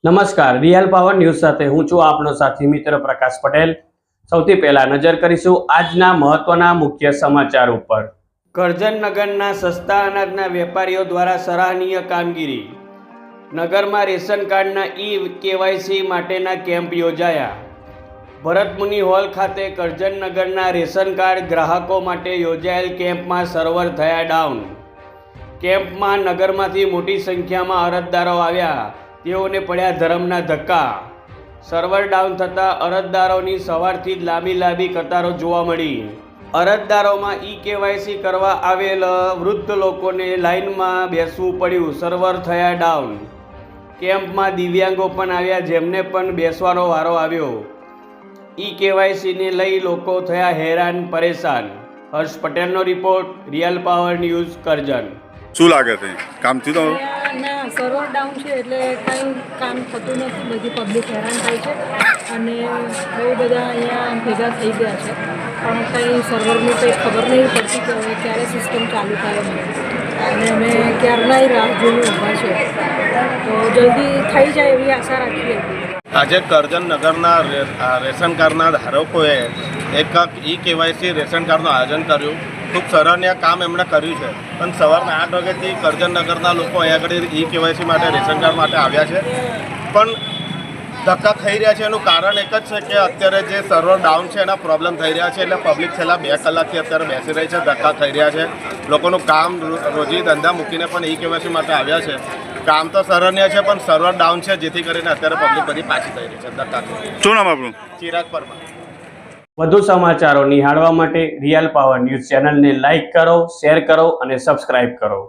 નમસ્કાર, real power news સાથે હું છું આપનો સાથી મિત્ર પ્રકાશ પટેલ। સૌથી પહેલા નજર કરીશું આજના મહત્વના મુખ્ય સમાચાર ઉપર। કરજણનગરના સસ્તા અનાજના વેપારીઓ દ્વારા સરાહનીય કામગીરી। નગરમાં રેશન કાર્ડના કેવાયસી માટેના કેમ્પ યોજાયા। ભરતમુનિ હોલ ખાતે કરજણનગરના રેશન કાર્ડ ગ્રાહકો માટે યોજાયેલ કેમ્પમાં સર્વર થયા ડાઉન। કેમ્પમાં નગરમાંથી મોટી સંખ્યામાં અરજદારો આવ્યા, તેઓને પડ્યા ધરમના ધક્કા। સર્વર ડાઉન થતાં અરજદારોની સવારથી જ લાંબી કતારો જોવા મળી। અરજદારોમાં કેવાયસી કરવા આવેલ વૃદ્ધ લોકોને લાઇનમાં બેસવું પડ્યું। સર્વર થયા ડાઉન। કેમ્પમાં દિવ્યાંગો પણ આવ્યા, જેમને પણ બેસવાનો વારો આવ્યો। કેવાયસીને લઈ લોકો થયા હેરાન પરેશાન। હર્ષ પટેલનો report, real power news, Karjan. શું લાગે છે કામ થયું તમારું? ના, સર્વર ડાઉન છે એટલે કંઈ કામ થતું નથી, બધી પબ્લિક હેરાન થાય છે અને બહુ બધા અહીંયા ભેગા થઈ ગયા છે, પણ કંઈ સર્વરની કંઈ ખબર નહીં પડતી કે હવે ક્યારે સિસ્ટમ ચાલુ થાય અને અમે ક્યારનાય રાહ જોઈને ઊભા છે, તો જલ્દી થઈ જાય એવી આશા રાખીએ। આજે કરજણનગરના રેશન કાર્ડના ધારકોએ એક કેવાયસી રેશન કાર્ડનું આયોજન કર્યું। ખૂબ સરાહનીય કામ એમણે કર્યું છે, પણ સવારના 8 વાગ્યાથી કરજણનગરના લોકો અહીંયા આગળ કેવાયસી માટે રેશન કાર્ડ માટે આવ્યા છે, પણ ધક્કા થઈ રહ્યા છે। એનું કારણ એક જ છે કે અત્યારે જે સર્વર ડાઉન છે એના પ્રોબ્લેમ થઈ રહ્યા છે, એટલે પબ્લિક છેલ્લા 2 કલાકથી અત્યારે બેસી રહી છે, ધક્કા થઈ રહ્યા છે। લોકોનું કામ રોજી ધંધા મૂકીને પણ કેવાયસી માટે આવ્યા છે। કામ તો સરાહનીય છે, પણ સર્વર ડાઉન છે, જેથી કરીને અત્યારે પબ્લિક બધી પાછી થઈ રહી છે ધક્કાથી। શું નામ આપણું? ચિરાગ પરમાર। વધુ સમાચારો નિહાળવા માટે રિયલ પાવર ન્યૂઝ ચેનલને લાઇક કરો, શેર કરો અને સબસ્ક્રાઇબ કરો।